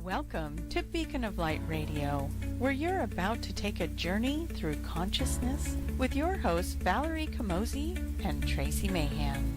Welcome to Beacon of Light Radio, where you're about to take a journey through consciousness with your hosts Valerie, Camozzi, and Tracie Mahan.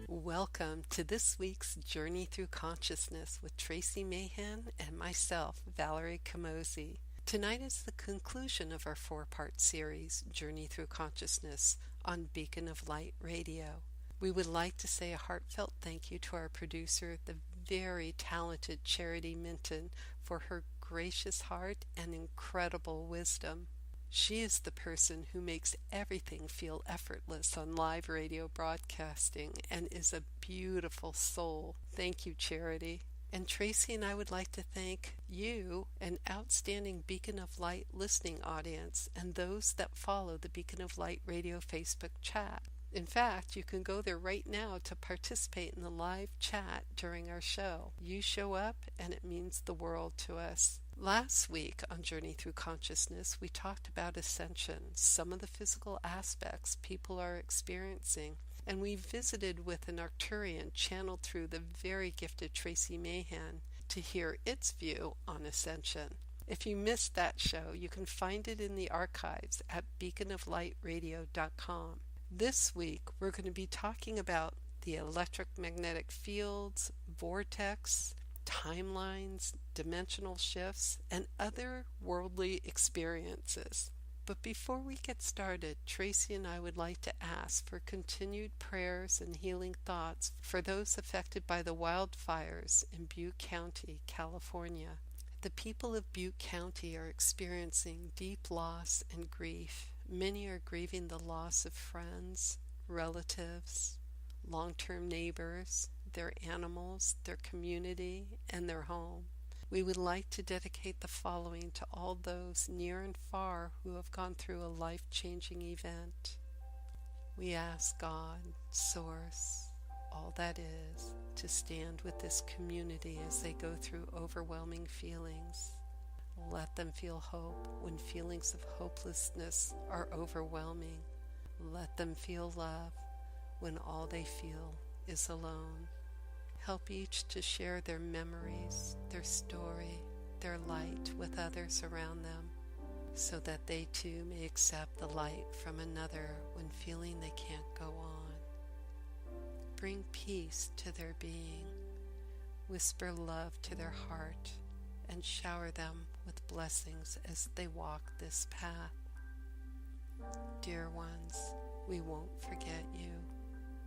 Welcome to this week's Journey Through Consciousness with Tracie Mahan and myself, Valerie Camozzi. Tonight is the conclusion of our four-part series, Journey Through Consciousness, on Beacon of Light Radio. We would like to say a heartfelt thank you to our producer, the very talented Charity Minton, for her gracious heart and incredible wisdom. She is the person who makes everything feel effortless on live radio broadcasting and is a beautiful soul. Thank you, Charity. And Tracie and I would like to thank you, an outstanding Beacon of Light listening audience, and those that follow the Beacon of Light Radio Facebook chat. In fact, you can go there right now to participate in the live chat during our show. You show up and it means the world to us. Last week on Journey Through Consciousness, we talked about ascension, some of the physical aspects people are experiencing, and we visited with an Arcturian channeled through the very gifted Tracie Mahan to hear its view on ascension. If you missed that show, you can find it in the archives at beaconoflightradio.com. This week, we're going to be talking about the electromagnetic fields, vortex, timelines, dimensional shifts, and other worldly experiences. But before we get started, Tracie and I would like to ask for continued prayers and healing thoughts for those affected by the wildfires in Butte County, California. The people of Butte County are experiencing deep loss and grief. Many are grieving the loss of friends, relatives, long-term neighbors, their animals, their community, and their home. We would like to dedicate the following to all those near and far who have gone through a life-changing event. We ask God, Source, all that is, to stand with this community as they go through overwhelming feelings. Let them feel hope when feelings of hopelessness are overwhelming. Let them feel love when all they feel is alone. Help each to share their memories, their story, their light with others around them, so that they too may accept the light from another when feeling they can't go on. Bring peace to their being, whisper love to their heart, and shower them with blessings as they walk this path. Dear ones, we won't forget you.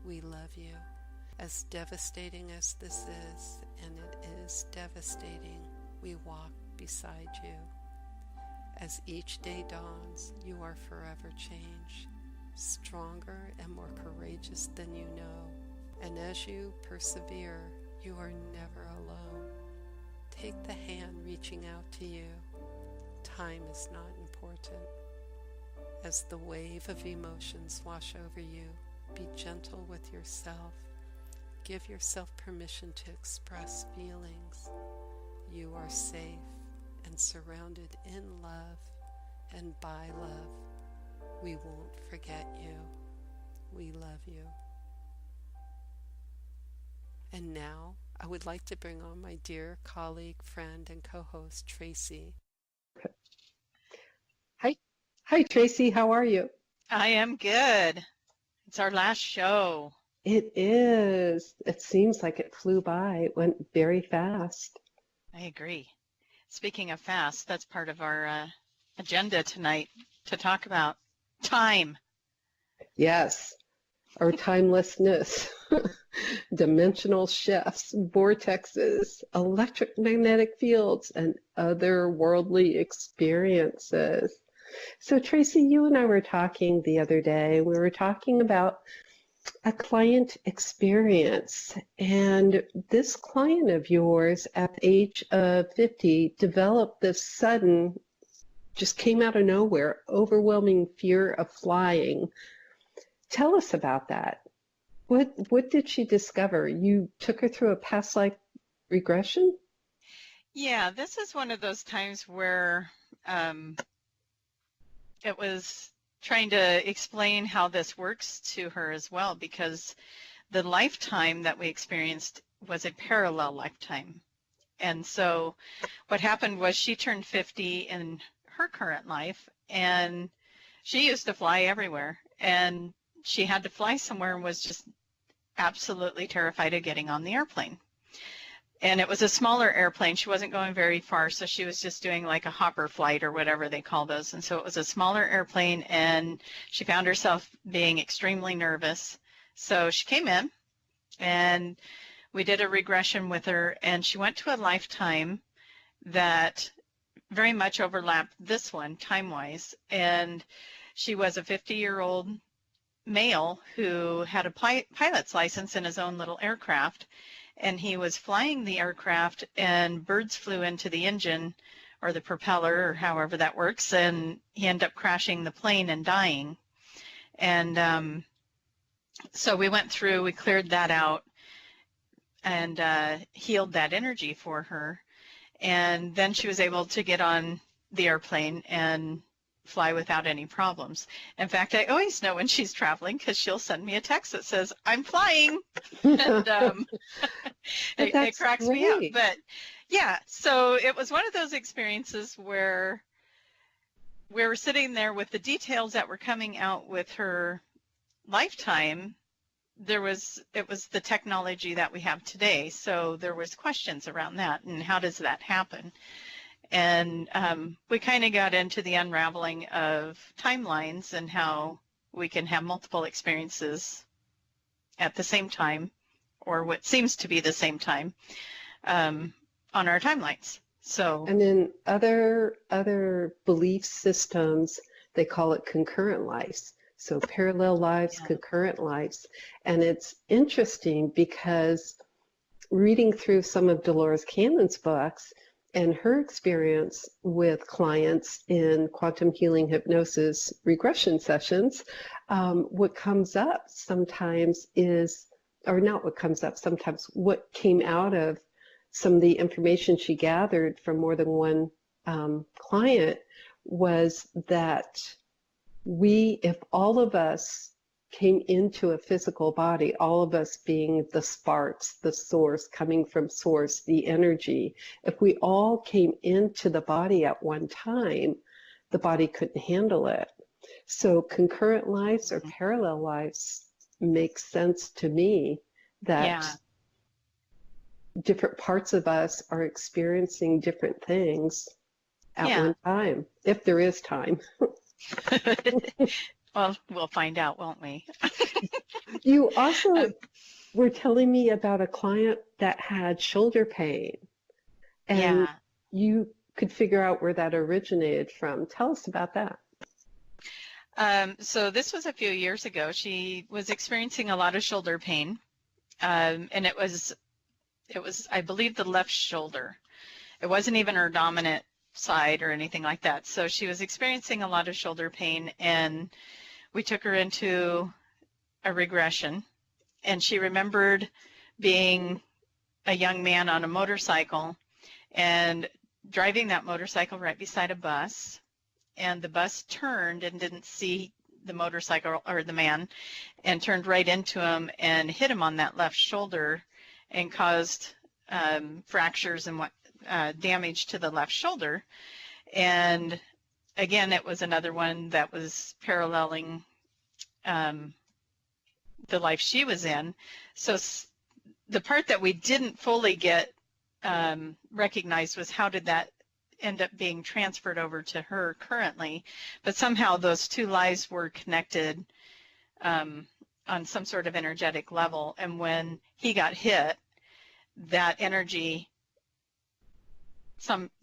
We love you. As devastating as this is, and it is devastating, we walk beside you. As each day dawns, you are forever changed, stronger and more courageous than you know. And as you persevere, you are never alone. Take the hand reaching out to you. Time is not important. As the wave of emotions wash over you, be gentle with yourself. Give yourself permission to express feelings. You are safe and surrounded in love and by love. We won't forget you. We love you. And now, I would like to bring on my dear colleague, friend, and co-host, Tracie. Hi, Tracie. How are you? I am good. It's our last show. It is. It seems like it flew by. It went very fast. I agree. Speaking of fast, that's part of our agenda tonight to talk about time. Yes. Our timelessness, dimensional shifts, vortexes, electromagnetic fields, and other worldly experiences. So, Tracie, you and I were talking the other day. We were talking about a client experience, and this client of yours at the age of 50 developed this sudden, just came out of nowhere, overwhelming fear of flying. Tell us about that. What did she discover? You took her through a past life regression? Yeah, this is one of those times where it was trying to explain how this works to her as well, because the lifetime that we experienced was a parallel lifetime. And so what happened was she turned 50 in her current life, and she used to fly everywhere. And she had to fly somewhere and was just absolutely terrified of getting on the airplane. And it was a smaller airplane. She wasn't going very far, so she was just doing like a hopper flight or whatever they call those. And so it was a smaller airplane, and she found herself being extremely nervous. So she came in, and we did a regression with her, and she went to a lifetime that very much overlapped this one time-wise. And she was a 50-year-old male who had a pilot's license in his own little aircraft, and he was flying the aircraft, and birds flew into the engine or the propeller or however that works, and he ended up crashing the plane and dying. And so we went through, we cleared that out and healed that energy for her. And then she was able to get on the airplane and fly without any problems. In fact, I always know when she's traveling because she'll send me a text that says, "I'm flying." And it cracks me up. But yeah, so it was one of those experiences where we were sitting there with the details that were coming out with her lifetime. It was the technology that we have today. So there was questions around that and how does that happen? And we kind of got into the unraveling of timelines and how we can have multiple experiences at the same time, or what seems to be the same time, on our timelines. So, and in other belief systems, they call it concurrent lives. So parallel lives, concurrent lives. And it's interesting because reading through some of Dolores Cannon's books and her experience with clients in quantum healing hypnosis regression sessions, what comes up sometimes is, or not what comes up, sometimes what came out of some of the information she gathered from more than one client was that if all of us came into a physical body, all of us being the sparks, the source, coming from source, the energy, if we all came into the body at one time, the body couldn't handle it. So concurrent lives or parallel lives makes sense to me that different parts of us are experiencing different things at one time, if there is time. Well, we'll find out, won't we? You also were telling me about a client that had shoulder pain, and you could figure out where that originated from. Tell us about that. So this was a few years ago. She was experiencing a lot of shoulder pain, and it was, I believe, the left shoulder. It wasn't even her dominant side or anything like that. So she was experiencing a lot of shoulder pain, and we took her into a regression, and she remembered being a young man on a motorcycle and driving that motorcycle right beside a bus, and the bus turned and didn't see the motorcycle or the man and turned right into him and hit him on that left shoulder and caused fractures and damage to the left shoulder. And again, it was another one that was paralleling the life she was in. So the part that we didn't fully get recognized was how did that end up being transferred over to her currently, but somehow those two lives were connected on some sort of energetic level. And when he got hit, that energy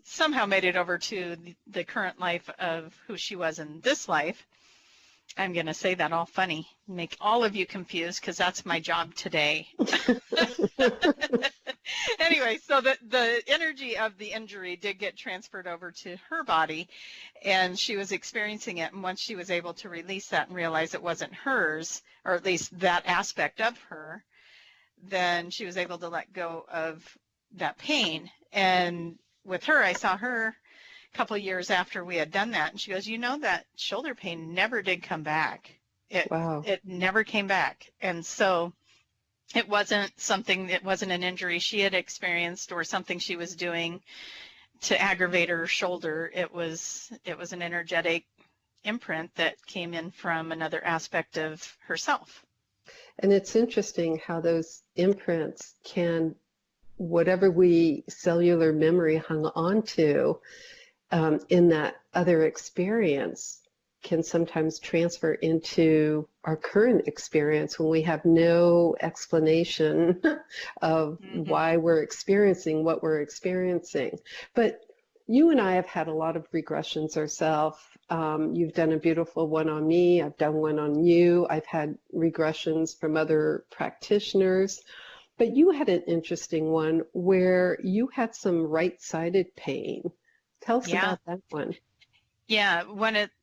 somehow made it over to the current life of who she was in this life. I'm going to say that all funny, make all of you confused, because that's my job today. Anyway, so the energy of the injury did get transferred over to her body, and she was experiencing it. And once she was able to release that and realize it wasn't hers, or at least that aspect of her, then she was able to let go of that pain. And with her, I saw her a couple of years after we had done that, and she goes, that shoulder pain never did come back. Wow. It never came back. And so it wasn't an injury she had experienced or something she was doing to aggravate her shoulder. It was an energetic imprint that came in from another aspect of herself. And it's interesting how those imprints can, whatever we cellular memory hung on to in that other experience, can sometimes transfer into our current experience when we have no explanation of why we're experiencing what we're experiencing. But you and I have had a lot of regressions ourselves. You've done a beautiful one on me. I've done one on you. I've had regressions from other practitioners. But you had an interesting one where you had some right-sided pain. Tell us about that one. Yeah,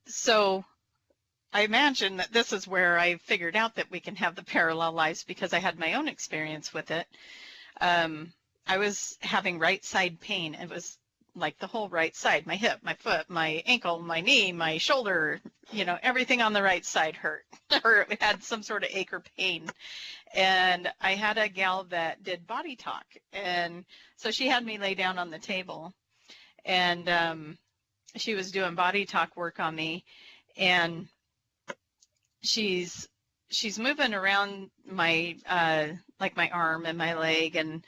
so I imagine that this is where I figured out that we can have the parallel lives, because I had my own experience with it. I was having right side pain. It was like the whole right side, my hip, my foot, my ankle, my knee, my shoulder, everything on the right side hurt or had some sort of ache or pain. And I had a gal that did body talk. And so she had me lay down on the table, and she was doing body talk work on me, and she's moving around my like my arm and my leg and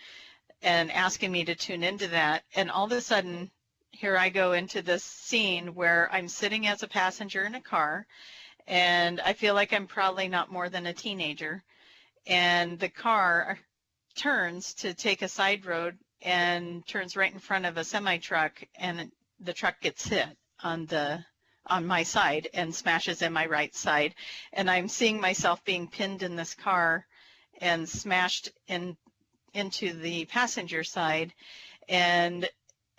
asking me to tune into that. And all of a sudden, here I go into this scene where I'm sitting as a passenger in a car, and I feel like I'm probably not more than a teenager, and the car turns to take a side road and turns right in front of a semi-truck, and the truck gets hit on my side and smashes in my right side, and I'm seeing myself being pinned in this car and smashed into the passenger side. And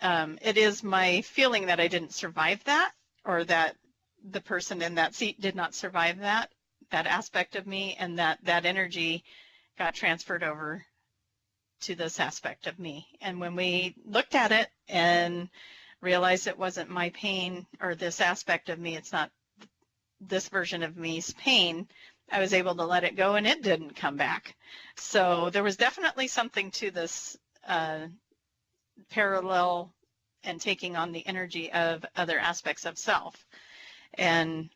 it is my feeling that I didn't survive that, or that the person in that seat did not survive that aspect of me, and that energy got transferred over to this aspect of me. And when we looked at it and realized it wasn't my pain or this aspect of me, it's not this version of me's pain, I was able to let it go, and it didn't come back. So there was definitely something to this parallel and taking on the energy of other aspects of self and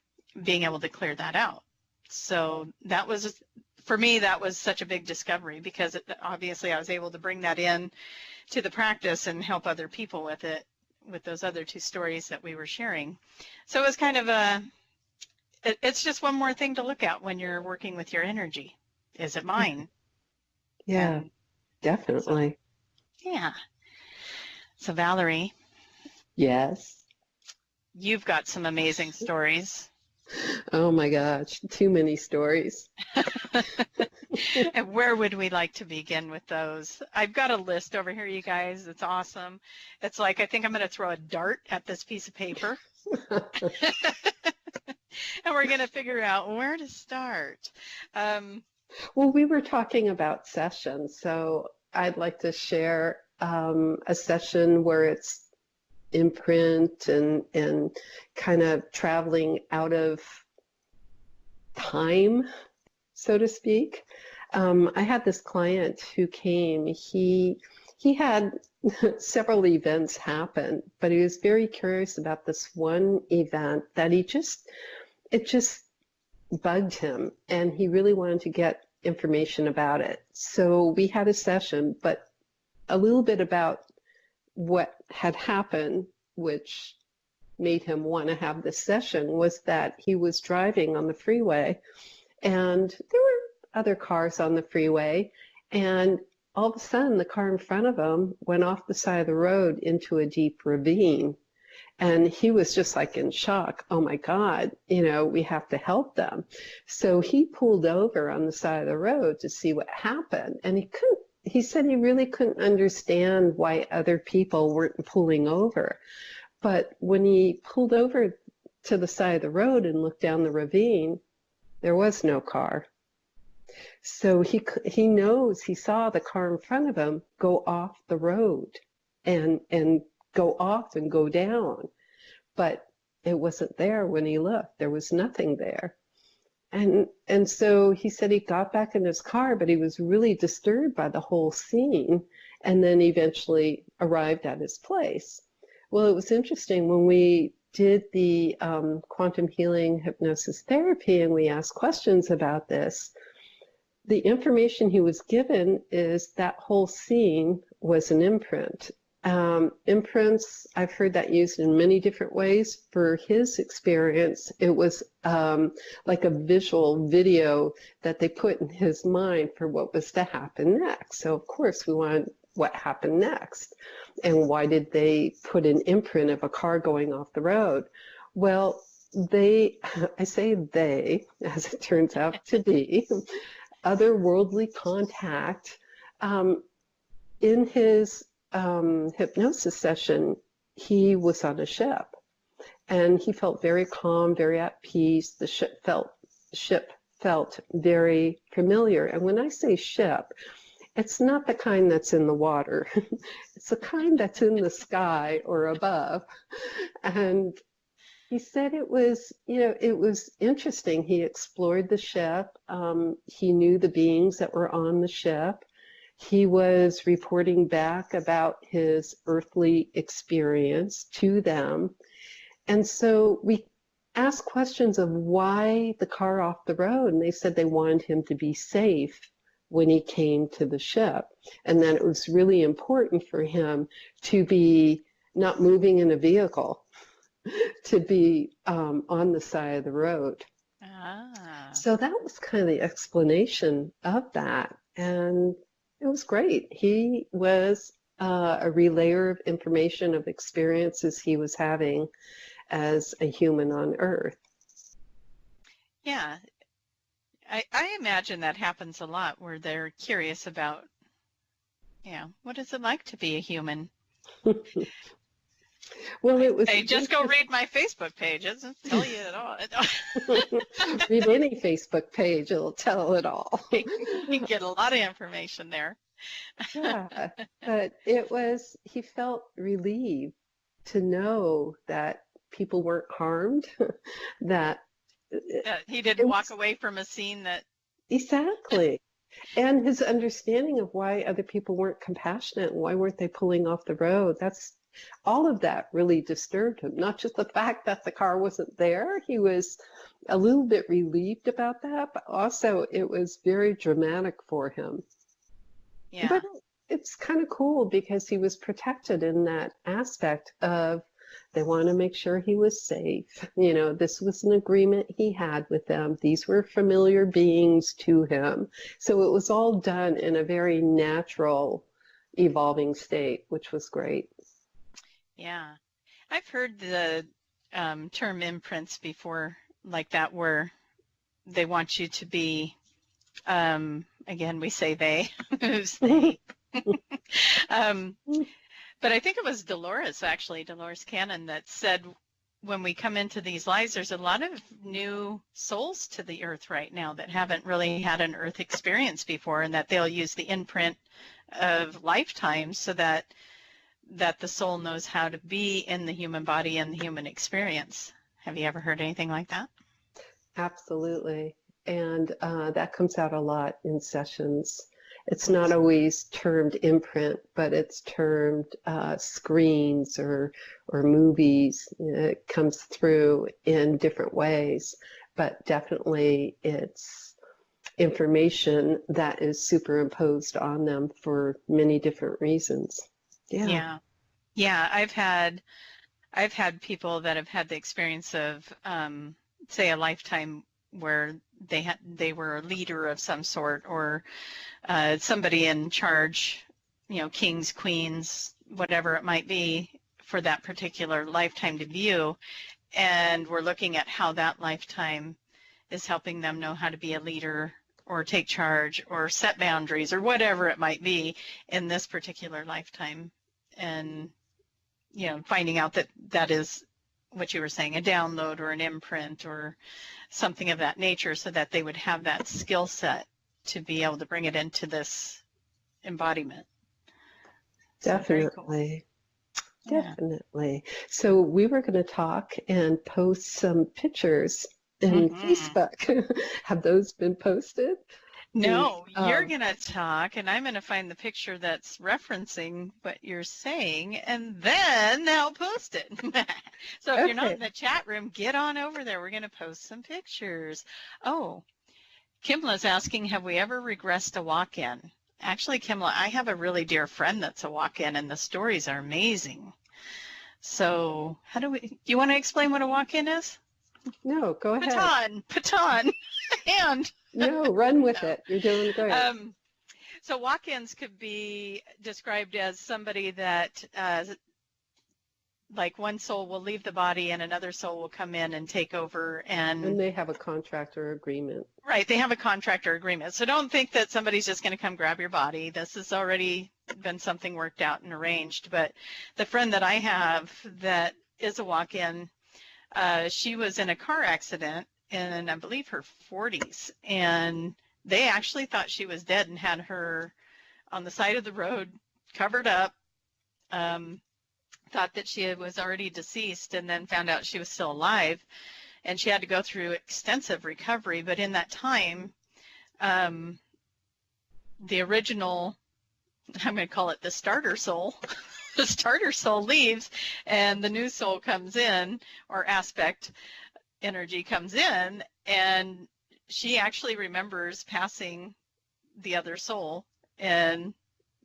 being able to clear that out. So that was, for me, that was such a big discovery, because obviously I was able to bring that in to the practice and help other people with it, with those other two stories that we were sharing. So it was kind of it's just one more thing to look at when you're working with your energy. Is it mine? Yeah, definitely. Yeah. So Valerie. Yes. You've got some amazing stories. Oh my gosh, too many stories. And where would we like to begin with those? I've got a list over here, you guys. It's awesome. It's like, I think I'm going to throw a dart at this piece of paper. And we're going to figure out where to start. Well, we were talking about sessions, so I'd like to share a session where it's imprint and kind of traveling out of time, so to speak. I had this client who came. He had several events happen, but he was very curious about this one event that it just bugged him, and he really wanted to get information about it. So we had a session, but a little bit about what had happened, which made him want to have this session, was that he was driving on the freeway, and there were other cars on the freeway, and all of a sudden the car in front of him went off the side of the road into a deep ravine. And he was just like in shock. Oh my God, we have to help them. So he pulled over on the side of the road to see what happened. And he said he really couldn't understand why other people weren't pulling over. But when he pulled over to the side of the road and looked down the ravine, there was no car. So he knows he saw the car in front of him go off the road and go off and go down, but it wasn't there when he looked. There was nothing there. And so he said he got back in his car, but he was really disturbed by the whole scene, and then eventually arrived at his place. Well, it was interesting when we did the quantum healing hypnosis therapy and we asked questions about this. The information he was given is that whole scene was an imprint. Imprints, I've heard that used in many different ways. For his experience, it was like a visual video that they put in his mind for what was to happen next. So of course we want what happened next. And why did they put an imprint of a car going off the road? Well, I say they, as it turns out to be, otherworldly contact. In his hypnosis session, he was on a ship, and he felt very calm, very at peace. The ship felt very familiar. And when I say ship, it's not the kind that's in the water. It's the kind that's in the sky or above. And he said it was, it was interesting. He explored the ship. He knew the beings that were on the ship. He was reporting back about his earthly experience to them. And so we asked questions of why the car off the road, and they said they wanted him to be safe when he came to the ship, and that it was really important for him to be not moving in a vehicle, to be on the side of the road. So that was kind of the explanation of that, and it was great. He was a relayer of information, of experiences he was having as a human on Earth. Yeah. I imagine that happens a lot where they're curious about, what is it like to be a human? Well, it was. Hey, just go read my Facebook page. It doesn't tell you at all. Read any Facebook page, it'll tell it all. You get a lot of information there. Yeah, but he felt relieved to know that people weren't harmed, that he didn't walk away from a scene that... Exactly. And his understanding of why other people weren't compassionate and why weren't they pulling off the road, all of that really disturbed him. Not just the fact that the car wasn't there. He was a little bit relieved about that, but also it was very dramatic for him. Yeah. But it's kind of cool because he was protected in that aspect of they want to make sure he was safe. This was an agreement he had with them. These were familiar beings to him. So it was all done in a very natural, evolving state, which was great. Yeah. I've heard the term imprints before, like that, where they want you to be, again, we say they, who's they? But I think it was Dolores Cannon, that said when we come into these lives, there's a lot of new souls to the earth right now that haven't really had an earth experience before, and that they'll use the imprint of lifetimes so that the soul knows how to be in the human body and the human experience. Have you ever heard anything like that? Absolutely. And that comes out a lot in sessions. It's not always termed imprint, but it's termed screens or movies. It comes through in different ways, but definitely it's information that is superimposed on them for many different reasons. Yeah. I've had people that have had the experience of, say, a lifetime where they were a leader of some sort, or somebody in charge, kings, queens, whatever it might be, for that particular lifetime to view, and we're looking at how that lifetime is helping them know how to be a leader or take charge or set boundaries or whatever it might be in this particular lifetime, and finding out that is what you were saying, a download or an imprint or something of that nature, so that they would have that skill set to be able to bring it into this embodiment. So very cool. Definitely. Yeah. Definitely. So we were going to talk and post some pictures in Facebook. Have those been posted? No, you're going to talk, and I'm going to find the picture that's referencing what you're saying, and then I'll post it. So if you're not in the chat room, get on over there. We're going to post some pictures. Oh, Kimla's asking, have we ever regressed a walk-in? Actually, Kimla, I have a really dear friend that's a walk-in, and the stories are amazing. So do you want to explain what a walk-in is? No, go ahead. Baton, and. No, run with it. You're doing great. So walk-ins could be described as somebody that, like one soul will leave the body and another soul will come in and take over. And they have a contract or agreement. Right, they have a contract or agreement. So don't think that somebody's just going to come grab your body. This has already been something worked out and arranged. But the friend that I have that is a walk-in, she was in a car accident in, I believe, her 40s, and they actually thought she was dead and had her on the side of the road covered up, thought that she was already deceased, and then found out she was still alive, and she had to go through extensive recovery. But in that time, the original, I'm going to call it the starter soul, the starter soul leaves, and the new soul comes in, or aspect energy comes in, and she actually remembers passing the other soul and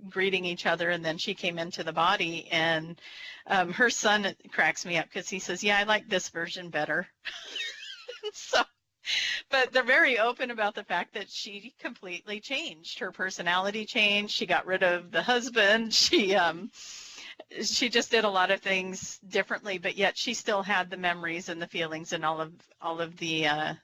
greeting each other, and then she came into the body. And her son cracks me up because he says, yeah, I like this version better. So, but they're very open about the fact that she completely changed. Her personality changed. She got rid of the husband. She just did a lot of things differently, but yet she still had the memories and the feelings, and all of the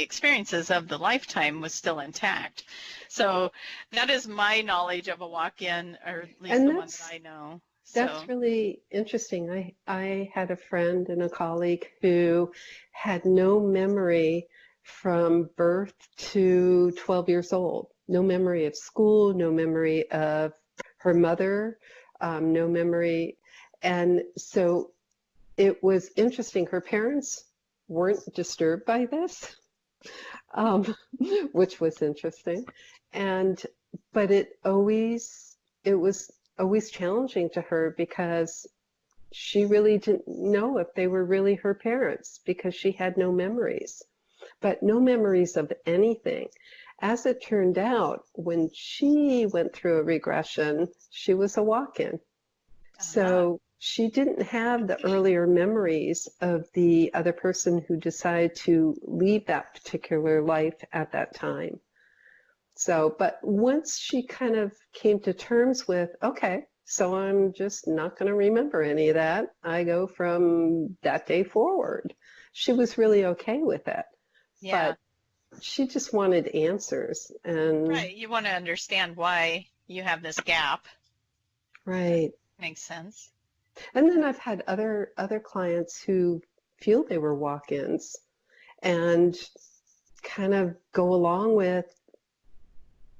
experiences of the lifetime was still intact. So that is my knowledge of a walk-in, or at least the one that I know. That's really interesting. I had a friend and a colleague who had no memory from birth to 12 years old. No memory of school, no memory of her mother, no memory. And so it was interesting. Her parents weren't disturbed by this, which was interesting. But it was always challenging to her because she really didn't know if they were really her parents, because she had no memories, but no memories of anything. As it turned out, when she went through a regression, she was a walk-in. So she didn't have the earlier memories of the other person who decided to leave that particular life at that time. So, but once she kind of came to terms with, okay, so I'm just not going to remember any of that. I go from that day forward. She was really okay with it. Yeah. But she just wanted answers. And right, you want to understand why you have this gap. Right. Makes sense. And then I've had other clients who feel they were walk-ins and kind of go along with,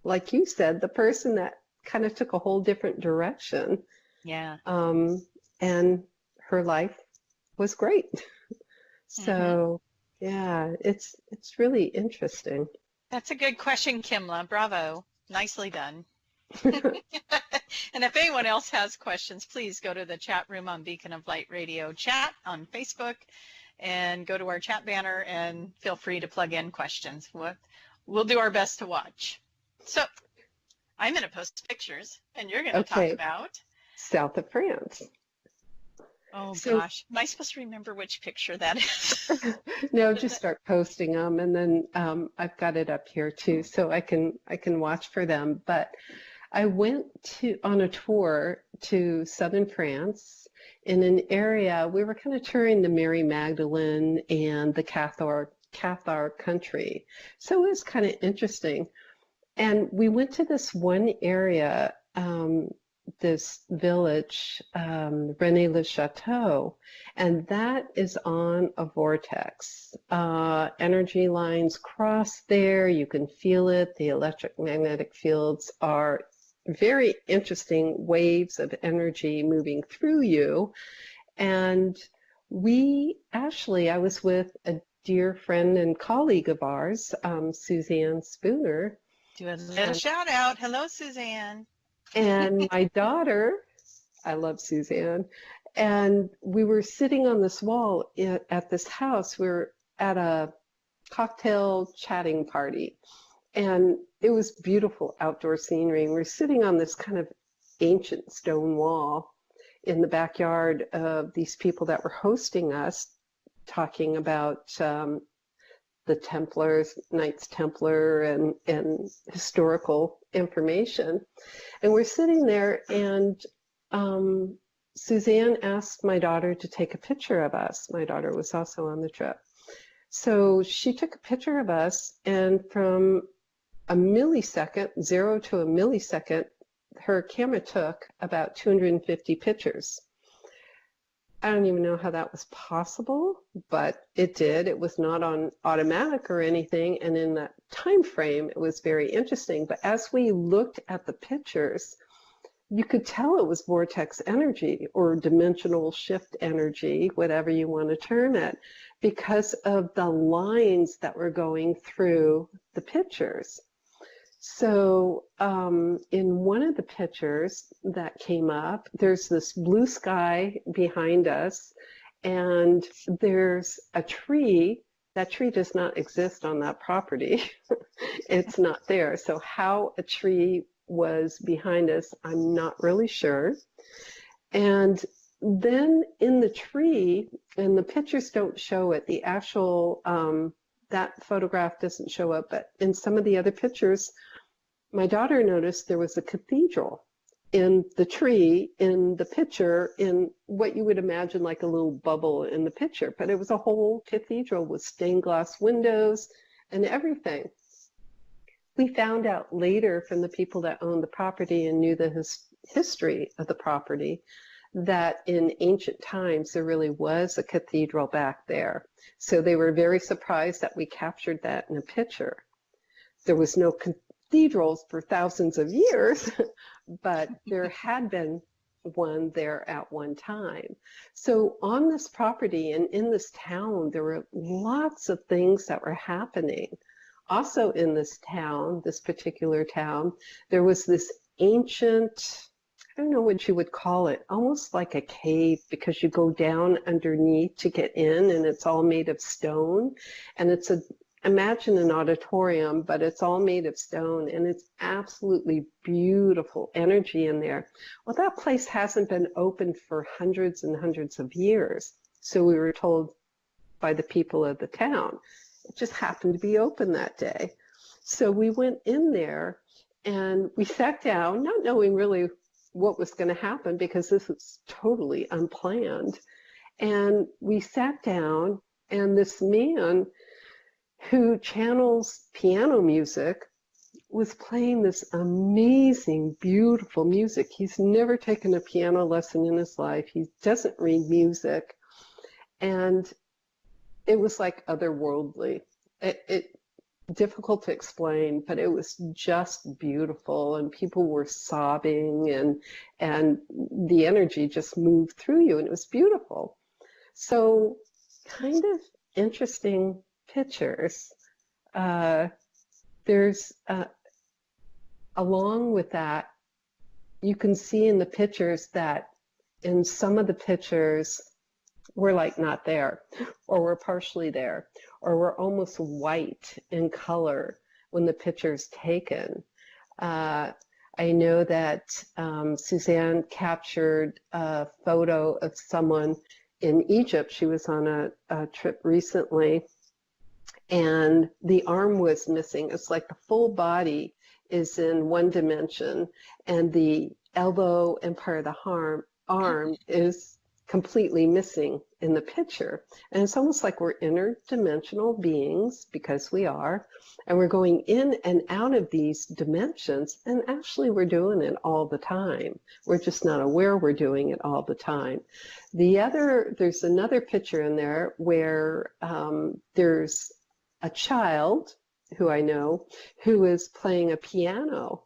like you said, the person that kind of took a whole different direction. Yeah. And her life was great. So yeah, it's really interesting. That's a good question, Kimla. Bravo. Nicely done. And if anyone else has questions, please go to the chat room on Beacon of Light Radio chat on Facebook, and go to our chat banner and feel free to plug in questions. We'll do our best to watch. So I'm going to post pictures, and you're going to talk about south of France. Oh gosh, am I supposed to remember which picture that is? No, just start posting them, and then I've got it up here too, so I can watch for them. But I went on a tour to southern France in an area. We were kind of touring the Mary Magdalene and the Cathar country, so it was kind of interesting. And we went to this one area this village, Rennes-le-Château, and that is on a vortex. Energy lines cross there. You can feel it. The electromagnetic fields are very interesting waves of energy moving through you. And I was with a dear friend and colleague of ours, Suzanne Spooner. Do a little shout out. Hello, Suzanne. And my daughter, I love Suzanne, and we were sitting on this wall at this house. We were at a cocktail chatting party, and it was beautiful outdoor scenery. And we're sitting on this kind of ancient stone wall in the backyard of these people that were hosting us, talking about the Templars, Knights Templar, and historical information. And we're sitting there, and Suzanne asked my daughter to take a picture of us. My daughter was also on the trip. So she took a picture of us, and from a millisecond, 0 to a millisecond, her camera took about 250 pictures. I don't even know how that was possible, but it did. It was not on automatic or anything, and in that time frame, it was very interesting. But as we looked at the pictures, you could tell it was vortex energy or dimensional shift energy, whatever you want to term it, because of the lines that were going through the pictures. So in one of the pictures that came up, there's this blue sky behind us, and there's a tree. That tree does not exist on that property. It's not there. So how a tree was behind us, I'm not really sure. And then in the tree, and the pictures don't show it, the actual, that photograph doesn't show up, but in some of the other pictures, my daughter noticed there was a cathedral in the tree, in the picture, in what you would imagine like a little bubble in the picture, but it was a whole cathedral with stained glass windows and everything. We found out later from the people that owned the property and knew the history of the property that in ancient times there really was a cathedral back there. So they were very surprised that we captured that in a picture. There was no cathedrals for thousands of years, but there had been one there at one time. So on this property and in this town, there were lots of things that were happening. Also in this town, this particular town, there was this ancient, I don't know what you would call it, almost like a cave, because you go down underneath to get in, and it's all made of stone. And it's imagine an auditorium, but it's all made of stone, and it's absolutely beautiful energy in there. Well, that place hasn't been opened for hundreds and hundreds of years. So we were told by the people of the town. It just happened to be open that day. So we went in there and we sat down, not knowing really what was going to happen, because this was totally unplanned. And we sat down, and this man who channels piano music was playing this amazing, beautiful music. He's never taken a piano lesson in his life. He doesn't read music. And it was like otherworldly. It difficult to explain, but it was just beautiful, and people were sobbing, and the energy just moved through you, and it was beautiful. So kind of interesting pictures. There's along with that, you can see in the pictures that in some of the pictures we're like not there, or we're partially there, or we're almost white in color when the picture's taken. I know that Suzanne captured a photo of someone in Egypt. She was on a trip recently, and the arm was missing. It's like the full body is in one dimension, and the elbow and part of the arm is completely missing in the picture. And it's almost like we're interdimensional beings, because we are, and we're going in and out of these dimensions, and actually we're doing it all the time. We're just not aware we're doing it all the time. There's another picture in there where there's a child who I know who is playing a piano.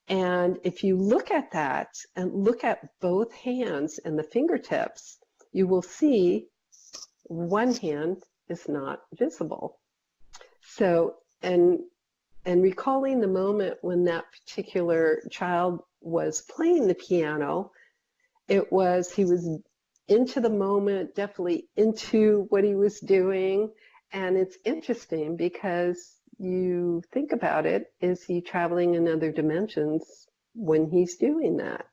And if you look at that and look at both hands and the fingertips, you will see one hand is not visible. So, and recalling the moment when that particular child was playing the piano, he was into the moment, definitely into what he was doing. And it's interesting because you think about it, is he traveling in other dimensions when he's doing that?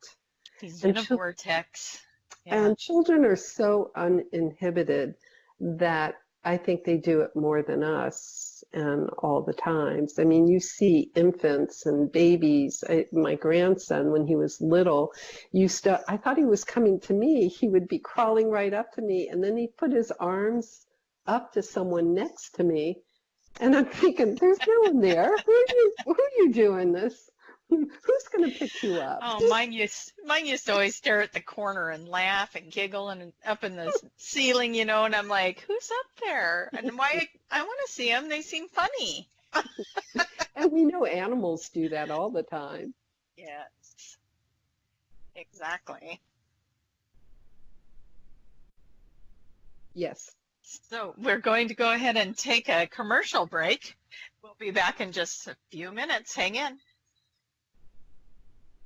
He's in a vortex. Yeah. And children are so uninhibited that I think they do it more than us, and all the times. I mean, you see infants and babies. My grandson, when he was little, I thought he was coming to me. He would be crawling right up to me, and then he'd put his arms up to someone next to me. And I'm thinking, there's no one there. Who are you doing this? Who's going to pick you up? Oh, mine used to always stare at the corner and laugh and giggle and up in the ceiling, and I'm like, who's up there? And why? I want to see them. They seem funny. And we know animals do that all the time. Yes, exactly. Yes. So we're going to go ahead and take a commercial break. We'll be back in just a few minutes. Hang in.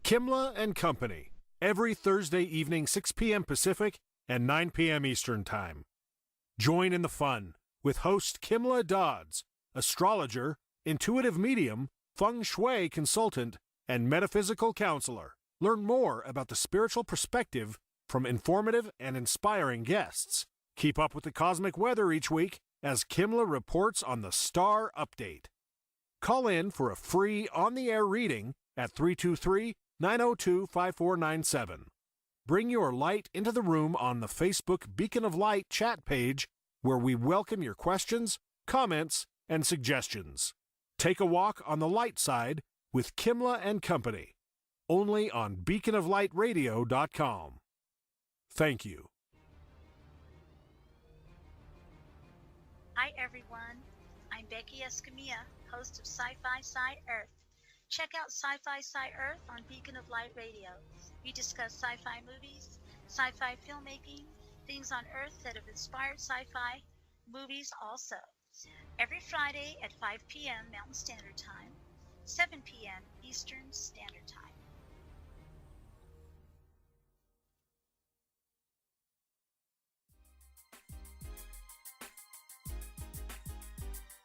Kimla and Company, every Thursday evening, 6 p.m. Pacific and 9 p.m. Eastern Time. Join in the fun with host Kimla Dodds, astrologer, intuitive medium, feng shui consultant, and metaphysical counselor. Learn more about the spiritual perspective from informative and inspiring guests. Keep up with the cosmic weather each week as Kimla reports on the Star Update. Call in for a free on-the-air reading at 323-902-5497. Bring your light into the room on the Facebook Beacon of Light chat page, where we welcome your questions, comments, and suggestions. Take a walk on the light side with Kimla and Company, only on beaconoflightradio.com. Thank you. Hi everyone, I'm Becky Escamilla, host of Sci-Fi Sci Earth. Check out Sci-Fi Sci Earth on Beacon of Light Radio. We discuss sci-fi movies, sci-fi filmmaking, things on Earth that have inspired sci-fi movies also. Every Friday at 5 p.m. Mountain Standard Time, 7 p.m. Eastern Standard Time.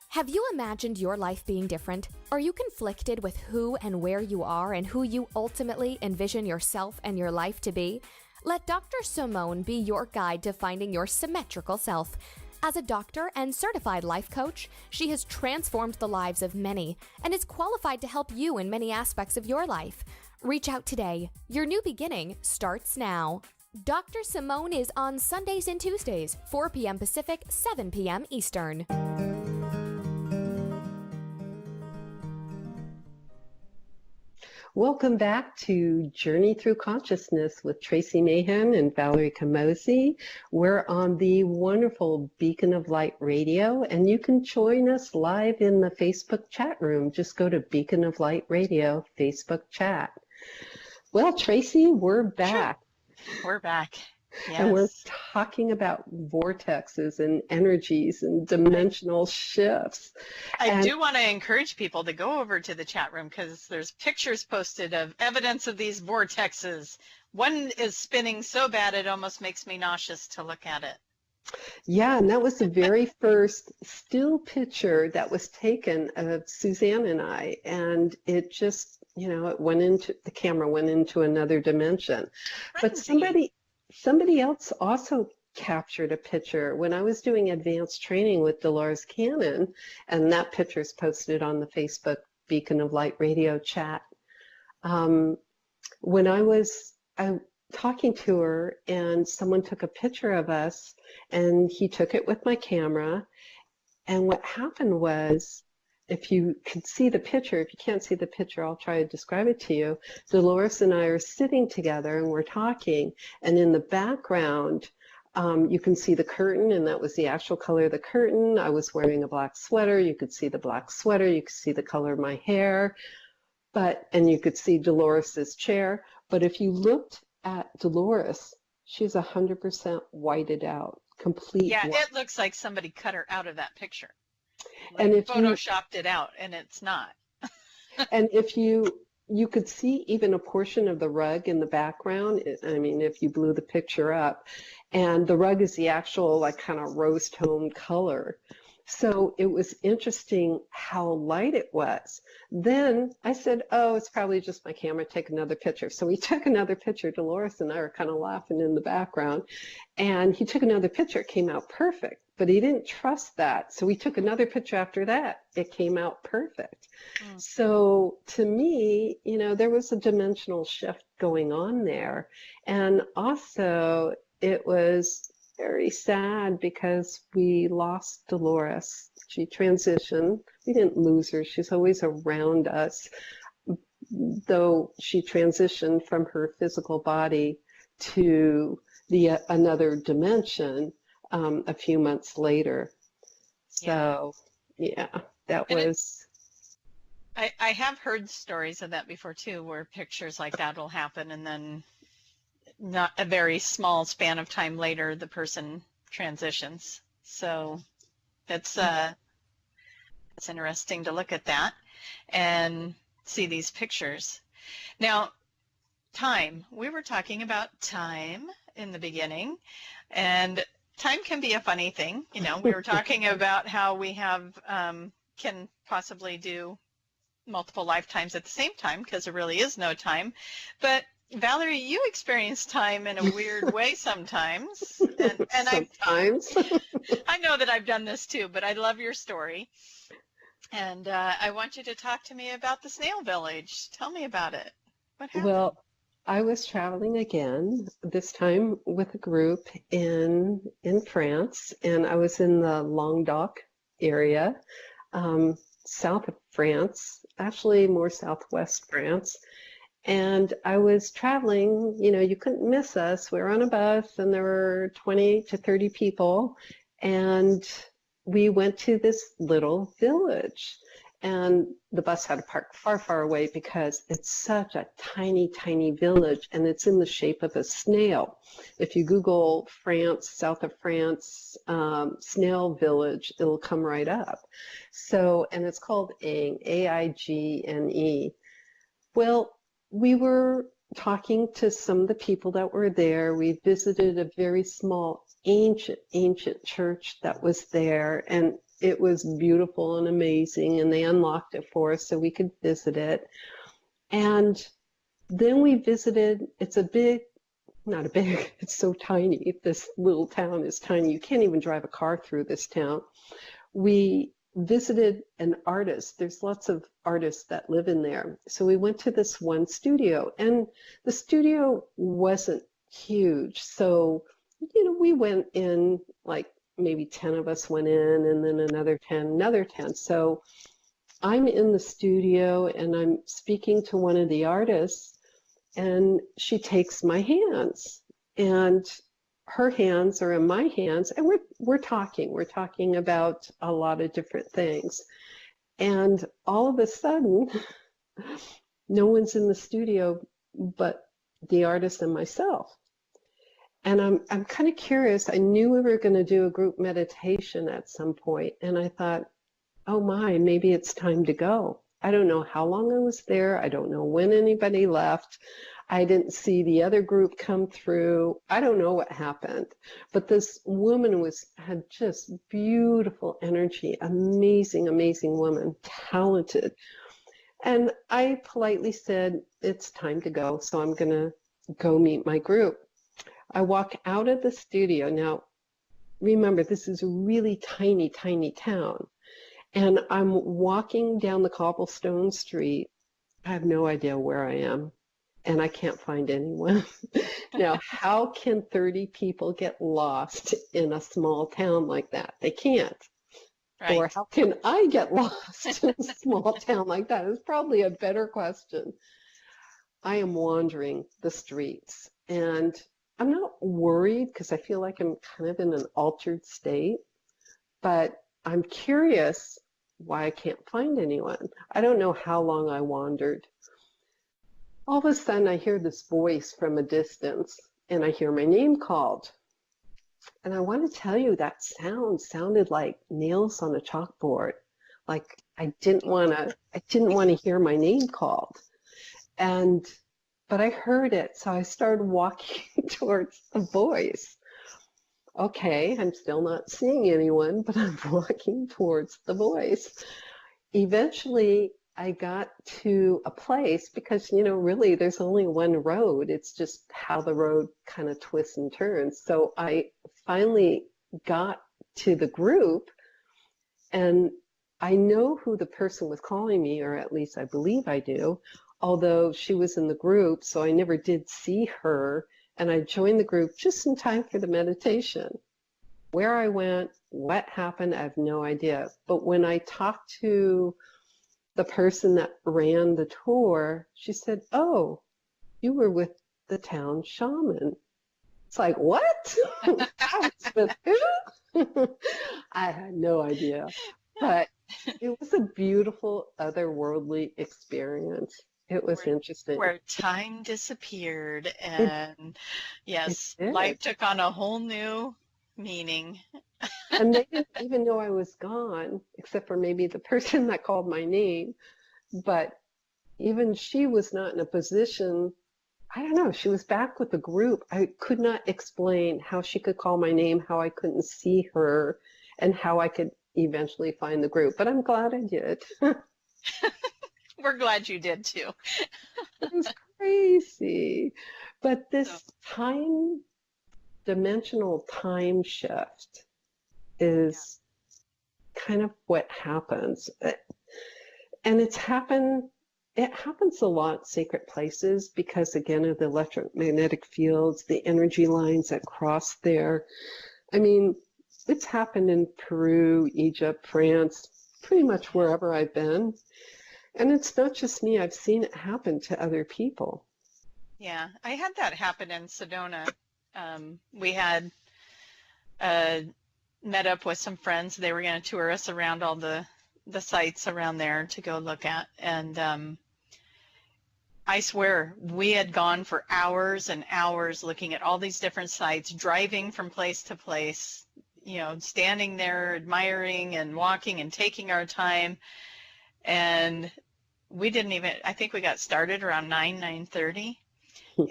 Have you imagined your life being different? Are you conflicted with who and where you are and who you ultimately envision yourself and your life to be? Let Dr. Simone be your guide to finding your symmetrical self. As a doctor and certified life coach, she has transformed the lives of many and is qualified to help you in many aspects of your life. Reach out today. Your new beginning starts now. Dr. Simone is on Sundays and Tuesdays, 4 p.m. Pacific, 7 p.m. Eastern. Welcome back to Journey Through Consciousness with Tracie Mahan and Valerie Camozzi. We're on the wonderful Beacon of Light Radio, and you can join us live in the Facebook chat room. Just go to Beacon of Light Radio Facebook chat. Well, Tracie, we're back. We're back. Yes. And we're talking about vortexes and energies and dimensional shifts. I do want to encourage people to go over to the chat room, because there's pictures posted of evidence of these vortexes. One is spinning so bad it almost makes me nauseous to look at it. Yeah, and that was the very first still picture that was taken of Suzanne and I, and it just, the camera went into another dimension. But somebody else also captured a picture when I was doing advanced training with Dolores Cannon, and that picture is posted on the Facebook Beacon of Light Radio chat. When talking to her, and someone took a picture of us, and he took it with my camera. And what happened was, if you could see the picture, if you can't see the picture, I'll try to describe it to you. Dolores and I are sitting together and we're talking, and in the background, you can see the curtain, and that was the actual color of the curtain. I was wearing a black sweater. You could see the black sweater. You could see the color of my hair, and you could see Dolores's chair. But if you looked at Dolores, she's 100% whited out, complete Yeah, white. it looks like somebody cut her out of that picture. And if photoshopped it out, and it's not. And if you could see even a portion of the rug in the background. I mean, if you blew the picture up, and the rug is the actual like kind of rose tone color. So it was interesting how light it was. Then I said, oh, it's probably just my camera, take another picture. So we took another picture. Dolores and I were kind of laughing in the background. And he took another picture. It came out perfect. But he didn't trust that. So we took another picture after that. It came out perfect. So to me, you know, there was a dimensional shift going on there. And also it was very sad because we lost Dolores. She transitioned. We didn't lose her. She's always around us, though she transitioned from her physical body to another dimension a few months later. So, yeah, that was... I have heard stories of that before, too, where pictures like that will happen, and then not a very small span of time later, the person transitions. So it's interesting to look at that and see these pictures. Now, time. We were talking about time in the beginning, and time can be a funny thing. You know, we were talking about how we have can possibly do multiple lifetimes at the same time because there really is no time. But Valerie, you experience time in a weird way sometimes. And sometimes. I know that I've done this too, but I love your story. And I want you to talk to me about the snail village. Tell me about it. What happened? Well, I was traveling again, this time with a group in France, and I was in the Languedoc area, south of France, actually more southwest France. And I was traveling, you know, you couldn't miss us. We were on a bus and there were 20 to 30 people. And we went to this little village. And the bus had to park far, far away because it's such a tiny, tiny village. And it's in the shape of a snail. If you Google France, south of France, snail village, it'll come right up. So, and it's called Aigne, A-I-G-N-E. Well, we were talking to some of the people that were there. We visited a very small, ancient church that was there, and it was beautiful and amazing, and they unlocked it for us so we could visit it. And then we visited, it's so tiny. This little town is tiny. You can't even drive a car through this town. We visited an artist. There's lots of artists that live in there. So we went to this one studio, and the studio wasn't huge. So, you know, we went in, like maybe 10 of us went in, and then another 10. So I'm in the studio and I'm speaking to one of the artists, and she takes my hands, and her hands are in my hands, and we're talking about a lot of different things. And all of a sudden, no one's in the studio but the artist and myself. And I'm kind of curious. I knew we were going to do a group meditation at some point, and I thought, oh my, maybe it's time to go. I don't know how long I was there. I don't know when anybody left. I didn't see the other group come through. I don't know what happened, but this woman had just beautiful energy, amazing woman, talented. And I politely said, it's time to go, so I'm going to go meet my group. I walk out of the studio. Now, remember, this is a really tiny, tiny town. And I'm walking down the cobblestone street. I have no idea where I am. and I can't find anyone. Now, how can 30 people get lost in a small town like that? They can't. Right. Or how can I get lost in a small town like that? It's probably a better question. I am wandering the streets, and I'm not worried because I feel like I'm kind of in an altered state, but I'm curious why I can't find anyone. I don't know how long I wandered. All of a sudden, I hear this voice from a distance, and I hear my name called. And I want to tell you that sounded like nails on a chalkboard. Like I didn't want to hear my name called. But I heard it, so I started walking towards the voice. Okay, I'm still not seeing anyone, but I'm walking towards the voice. Eventually, I got to a place because, really there's only one road. It's just how the road kind of twists and turns. So I finally got to the group, and I know who the person was calling me, or at least I believe I do, although she was in the group, so I never did see her. And I joined the group just in time for the meditation. Where I went, what happened, I have no idea. But when I talked to the person that ran the tour, she said, "Oh, you were with the town shaman." It's like, what? I was with who? I had no idea. But it was a beautiful, otherworldly experience. It was interesting. Where time disappeared, and yes, life took on a whole new meaning. And they didn't even know I was gone, except for maybe the person that called my name. But even she was not in a position, I don't know, she was back with the group. I could not explain how she could call my name, how I couldn't see her, and how I could eventually find the group. But I'm glad I did. We're glad you did too. It was crazy. But this dimensional time shift is kind of what happens. And it happens a lot in sacred places because, again, of the electromagnetic fields, the energy lines that cross there. I mean, it's happened in Peru, Egypt, France, pretty much wherever I've been. And it's not just me. I've seen it happen to other people. Yeah, I had that happen in Sedona. We had met up with some friends. They were going to tour us around all the sites around there to go look at. And I swear, we had gone for hours and hours looking at all these different sites, driving from place to place, standing there admiring and walking and taking our time. And we didn't even, I think we got started around 9:30.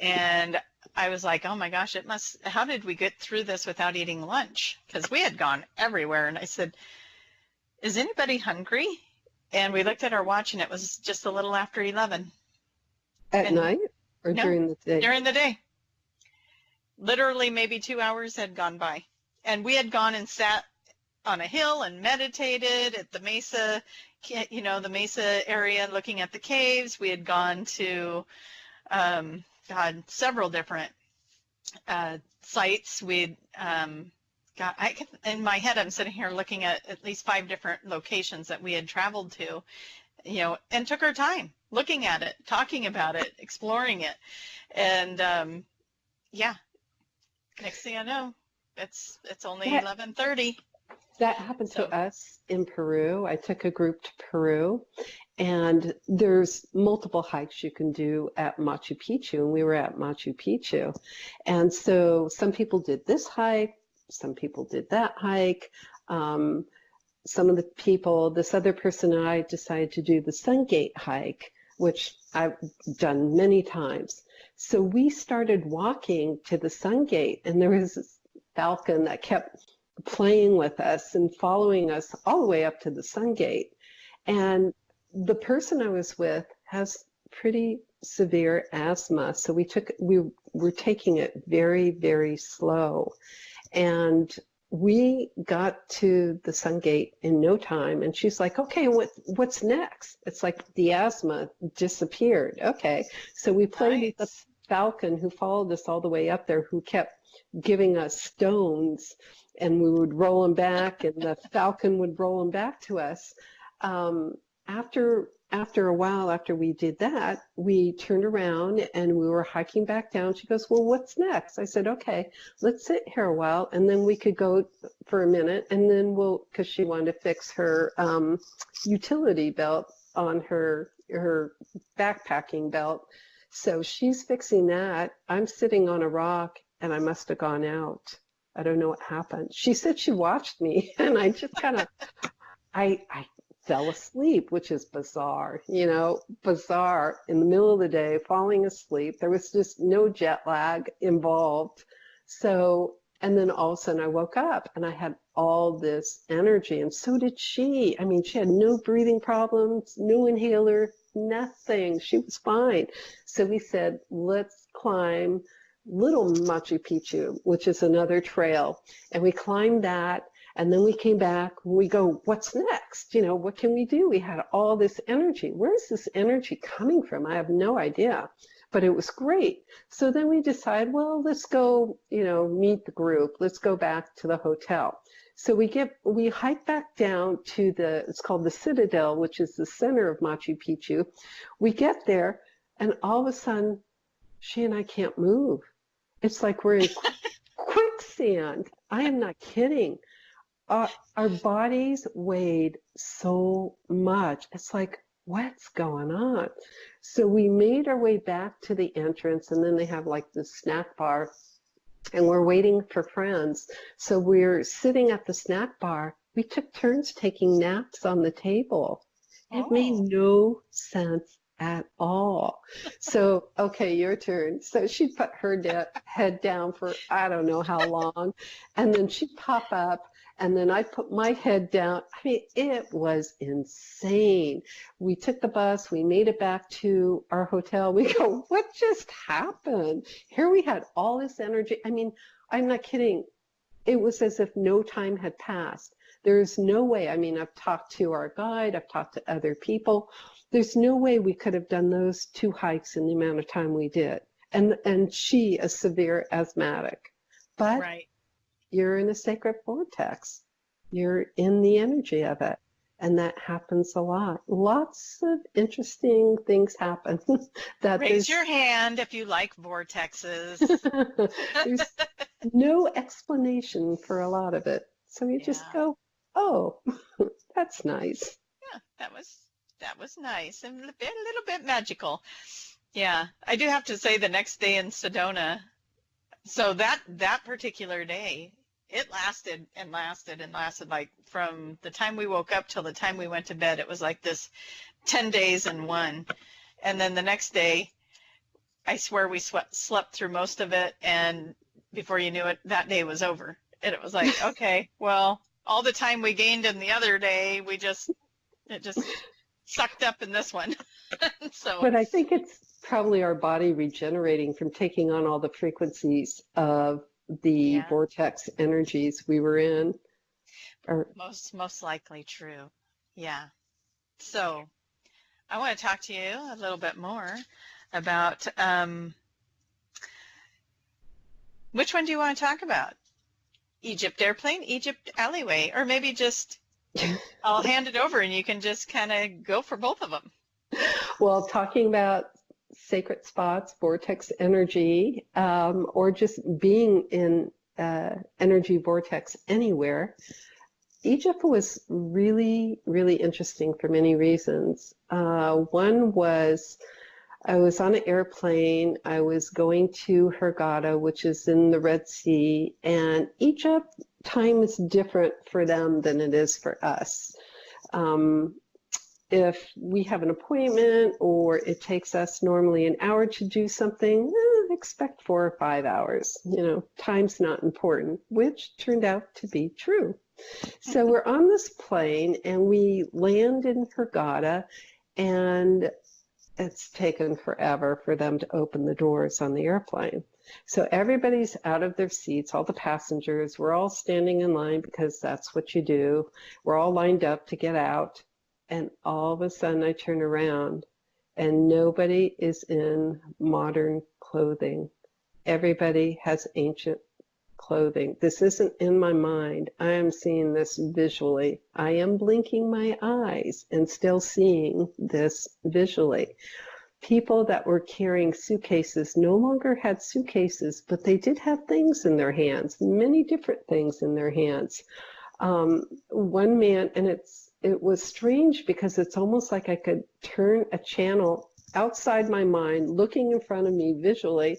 And I was like, oh my gosh, how did we get through this without eating lunch? Because we had gone everywhere. And I said, is anybody hungry? And we looked at our watch and it was just a little after 11. At night or during the day? During the day. Literally maybe 2 hours had gone by. And we had gone and sat on a hill and meditated at the mesa, the mesa area, looking at the caves. We had gone to, several different sites. We'd in my head, I'm sitting here looking at least 5 different locations that we had traveled to, and took our time looking at it, talking about it, exploring it. And next thing I know, it's only 11:30. That happened to us in Peru. I took a group to Peru, and there's multiple hikes you can do at Machu Picchu, and we were at Machu Picchu. And so some people did this hike, some people did that hike. Some of the people, this other person and I decided to do the Sun Gate hike, which I've done many times. So we started walking to the Sun Gate, and there was this falcon that kept playing with us and following us all the way up to the Sun Gate. And the person I was with has pretty severe asthma, so we were taking it very, very slow. And we got to the Sun Gate in no time, and she's like, okay, what's next? It's like the asthma disappeared. Okay. So we played with the falcon who followed us all the way up there, who kept giving us stones, and we would roll them back, and the falcon would roll them back to us. After a while, after we did that, we turned around and we were hiking back down. She goes, well, what's next? I said, okay, let's sit here a while, and then we could go for a minute, and then because she wanted to fix her utility belt on her backpacking belt. So she's fixing that. I'm sitting on a rock, and I must have gone out. I don't know what happened. She said she watched me, and I just kind of, I fell asleep, which is bizarre, bizarre in the middle of the day, falling asleep. There was just no jet lag involved. So, and then all of a sudden I woke up and I had all this energy, and so did she. I mean, she had no breathing problems, no inhaler, nothing. She was fine. So we said, let's climb Little Machu Picchu, which is another trail. And we climbed that. And then we came back, we go, what's next? What can we do? We had all this energy. Where's this energy coming from? I have no idea, but it was great. So then we decide, well, let's go, meet the group. Let's go back to the hotel. So we hike back down to it's called the Citadel, which is the center of Machu Picchu. We get there, and all of a sudden, she and I can't move. It's like we're in quicksand. I am not kidding. Our bodies weighed so much. It's like, what's going on? So we made our way back to the entrance, and then they have like this snack bar, and we're waiting for friends. So we're sitting at the snack bar. We took turns taking naps on the table. It made no sense at all. So, okay, your turn. So she put her head down for I don't know how long, and then she'd pop up, and then I put my head down. I mean, it was insane. We took the bus. We made it back to our hotel. We go, what just happened? Here we had all this energy. I mean, I'm not kidding. It was as if no time had passed. There's no way. I mean, I've talked to our guide. I've talked to other people. There's no way we could have done those 2 hikes in the amount of time we did. And she, a severe asthmatic. But right. You're in a sacred vortex. You're in the energy of it. And that happens a lot. Lots of interesting things happen. Raise your hand if you like vortexes. There's no explanation for a lot of it. So you just go, oh, that's nice. Yeah, that was nice and a little bit magical. Yeah, I do have to say the next day in Sedona, so that particular day, it lasted and lasted and lasted, like from the time we woke up till the time we went to bed. It was like this 10 days in one. And then the next day, I swear we slept through most of it, and before you knew it, that day was over. And it was like, okay, well, all the time we gained in the other day, it just sucked up in this one. But I think it's probably our body regenerating from taking on all the frequencies of the vortex energies we were in. Most likely true. Yeah. So I want to talk to you a little bit more about which one do you want to talk about? Egypt airplane, Egypt alleyway, or maybe just I'll hand it over and you can just kind of go for both of them. Well, talking about sacred spots, vortex energy, or just being in energy vortex anywhere, Egypt was really, really interesting for many reasons. One was I was on an airplane. I was going to Hurghada, which is in the Red Sea, and Egypt time is different for them than it is for us. If we have an appointment or it takes us normally an hour to do something, expect 4 or 5 hours. Time's not important, which turned out to be true. So we're on this plane and we land in Hurghada, and it's taken forever for them to open the doors on the airplane. So everybody's out of their seats, all the passengers. We're all standing in line because that's what you do. We're all lined up to get out. And all of a sudden I turn around and nobody is in modern clothing. Everybody has ancient clothing. This isn't in my mind. I am seeing this visually. I am blinking my eyes and still seeing this visually. People that were carrying suitcases no longer had suitcases, but they did have things in their hands, many different things in their hands. One man, and it was strange because it's almost like I could turn a channel outside my mind, looking in front of me visually,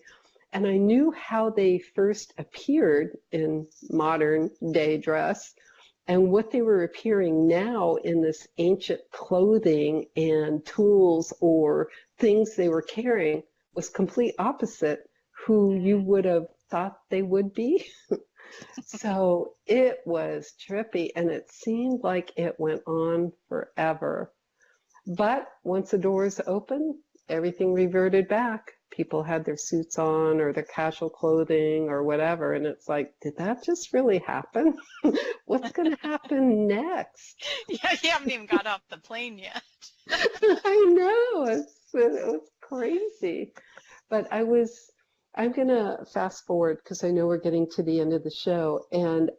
and I knew how they first appeared in modern day dress and what they were appearing now in this ancient clothing and tools or things they were carrying was complete opposite who you would have thought they would be. So it was trippy, and it seemed like it went on forever. But once the doors opened, everything reverted back. People had their suits on or their casual clothing or whatever, and it's like, did that just really happen? What's going to happen next? Yeah, you haven't even got off the plane yet. I know, it was crazy. But I'm going to fast forward because I know we're getting to the end of the show. And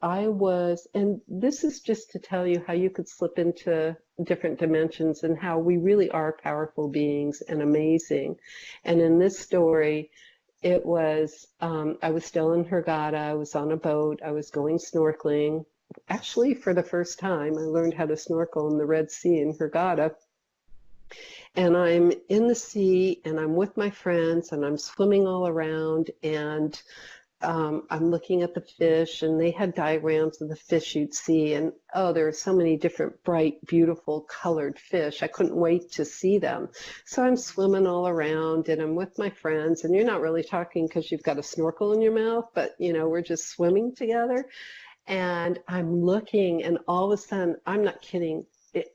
and this is just to tell you how you could slip into different dimensions and how we really are powerful beings and amazing. And in this story, it was, I was still in Hurghada. I was on a boat. I was going snorkeling. Actually, for the first time, I learned how to snorkel in the Red Sea in Hurghada. And I'm in the sea and I'm with my friends and I'm swimming all around and I'm looking at the fish, and they had diagrams of the fish you'd see. And oh, there are so many different bright, beautiful colored fish. I couldn't wait to see them. So I'm swimming all around and I'm with my friends, and you're not really talking because you've got a snorkel in your mouth, but we're just swimming together. And I'm looking, and all of a sudden, I'm not kidding.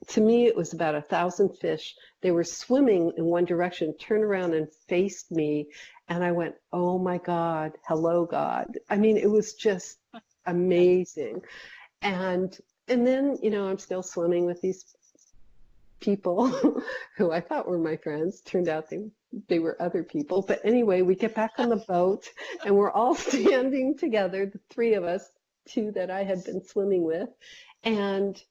To me, it was about 1,000 fish. They were swimming in one direction, turned around and faced me. And I went, oh my God, hello, God. I mean, it was just amazing. And then, I'm still swimming with these people who I thought were my friends. Turned out they were other people. But anyway, we get back on the boat and we're all standing together, the three of us, two that I had been swimming with. And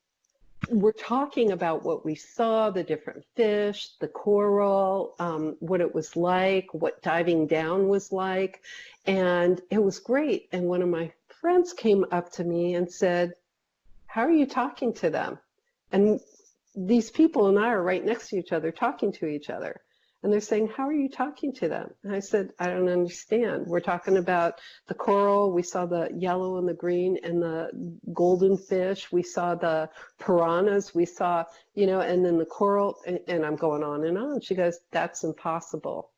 we're talking about what we saw, the different fish, the coral, what it was like, what diving down was like, and it was great. And one of my friends came up to me and said, how are you talking to them? And these people and I are right next to each other talking to each other. And they're saying, how are you talking to them? And I said, I don't understand. We're talking about the coral. We saw the yellow and the green and the golden fish. We saw the piranhas. We saw, and then the coral. And I'm going on and on. She goes, that's impossible.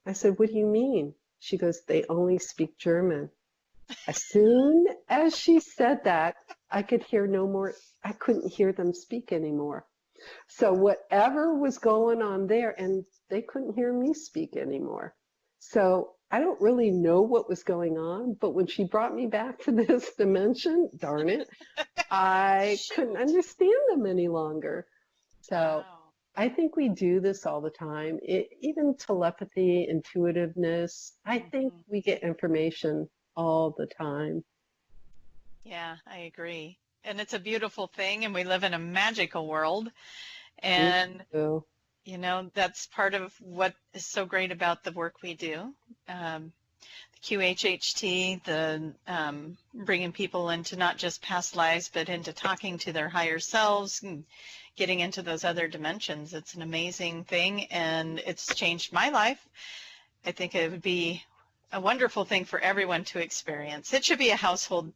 I said, what do you mean? She goes, they only speak German. As soon as she said that, I could hear no more. I couldn't hear them speak anymore. So whatever was going on there, and they couldn't hear me speak anymore. So I don't really know what was going on, but when she brought me back to this dimension, darn it, I couldn't understand them any longer. So Wow. I think we do this all the time. Even telepathy, intuitiveness, I think we get information all the time. Yeah, I agree. And it's a beautiful thing, and we live in a magical world. And, that's part of what is so great about the work we do. The QHHT, the bringing people into not just past lives, but into talking to their higher selves and getting into those other dimensions. It's an amazing thing, and it's changed my life. I think it would be a wonderful thing for everyone to experience. It should be a household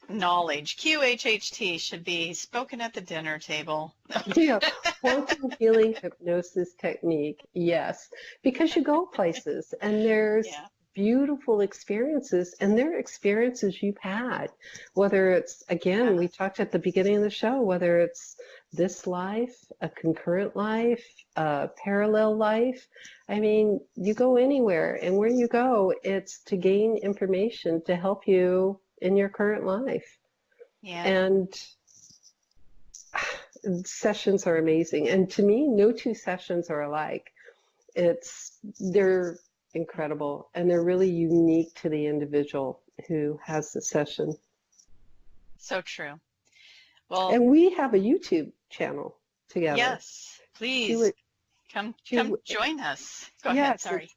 knowledge. QHHT should be spoken at the dinner table. Yeah, quantum healing hypnosis technique, yes, because you go places and there's beautiful experiences, and they're experiences you've had, whether it's, again, we talked at the beginning of the show, whether it's this life, a concurrent life, a parallel life. I mean, you go anywhere, and where you go, it's to gain information to help you in your current life. Yeah. And sessions are amazing. And to me, no two sessions are alike. They're incredible, and they're really unique to the individual who has the session. So true. Well, and we have a YouTube channel together. Yes, please come join us. Go ahead. Sorry.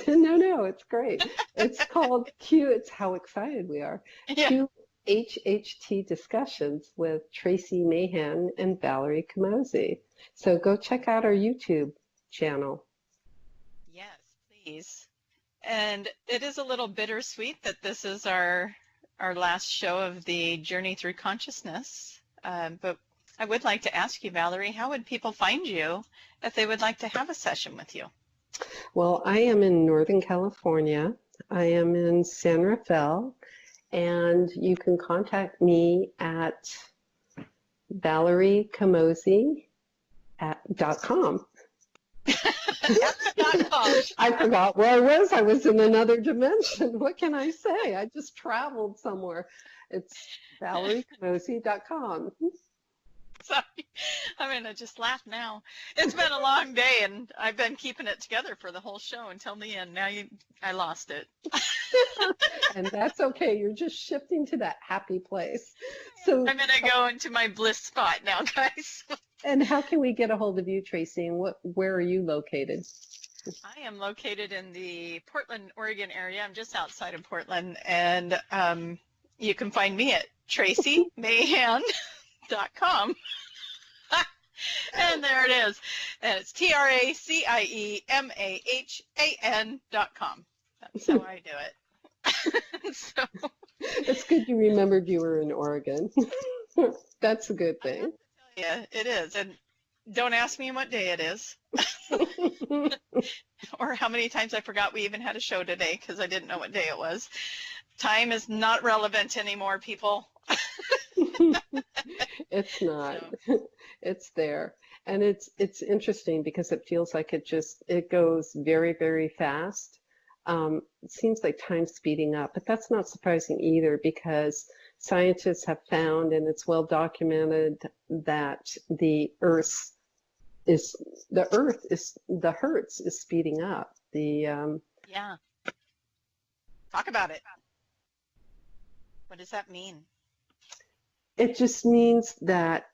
No, it's great. It's called Q. It's how excited we are. Yeah. QHHT Discussions with Tracie Mahan and Valerie Camozzi. So go check out our YouTube channel. Yes, please. And it is a little bittersweet that this is our last show of the Journey Through Consciousness. But I would like to ask you, Valerie, how would people find you if they would like to have a session with you? Well, I am in Northern California. I am in San Rafael, and you can contact me at valeriecamozzi.com. I forgot where I was. I was in another dimension. What can I say? I just traveled somewhere. It's valeriecamozzi.com. Sorry. I'm going to just laugh now. It's been a long day, and I've been keeping it together for the whole show until the end. Now I lost it. And that's okay. You're just shifting to that happy place. So I'm going to go into my bliss spot now, guys. And how can we get a hold of you, Tracie, and where are you located? I am located in the Portland, Oregon area. I'm just outside of Portland, and you can find me at traciemahan.com. And there it is. And it's TRACIEMAHAN.com. That's how I do it. So it's good you remembered you were in Oregon. That's a good thing. Yeah, it is. And don't ask me what day it is. Or how many times I forgot we even had a show today because I didn't know what day it was. Time is not relevant anymore, people. It's not. So. It's there. And it's interesting because it feels like it goes very, very fast. It seems like time's speeding up, but that's not surprising either because scientists have found, and it's well documented, that the Hertz is speeding up. Yeah. Talk about it. What does that mean? It just means that,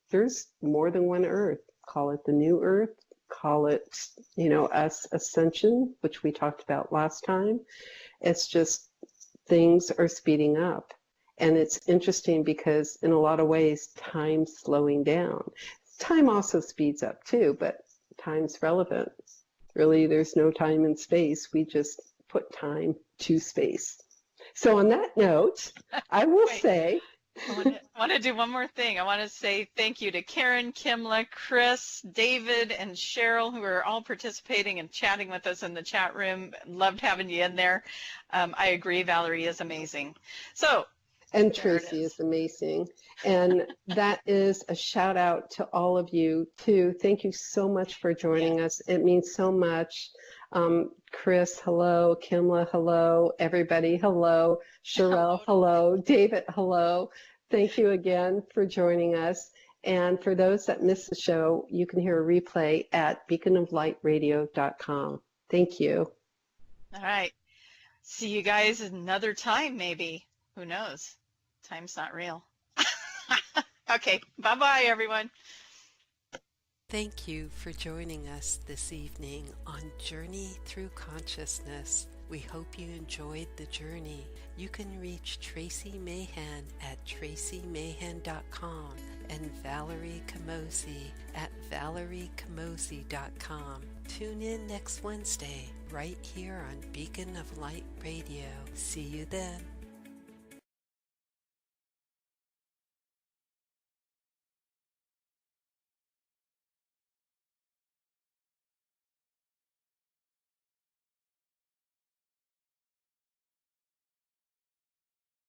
there's more than one Earth. Call it the new Earth. Call it, us ascension, which we talked about last time. It's just things are speeding up. And it's interesting because in a lot of ways, time's slowing down. Time also speeds up too, but time's relevant. Really, there's no time and space. We just put time to space. So on that note, I will say... I want to do one more thing. I want to say thank you to Karen, Kimla, Chris, David, and Cheryl, who are all participating and chatting with us in the chat room. Loved having you in there. I agree, Valerie is amazing. And Tracie is amazing. And that is a shout out to all of you too. Thank you so much for joining us. It means so much. Chris, hello. Kimla, hello. Everybody, hello. Cheryl, hello. David, hello. Thank you again for joining us. And for those that missed the show, you can hear a replay at beaconoflightradio.com. Thank you. All right. See you guys another time, maybe. Who knows? Time's not real. Okay. Bye-bye, everyone. Thank you for joining us this evening on Journey Through Consciousness. We hope you enjoyed the journey. You can reach Tracie Mahan at traciemahan.com and Valerie Camozzi at valeriecamozzi.com. Tune in next Wednesday right here on Beacon of Light Radio. See you then.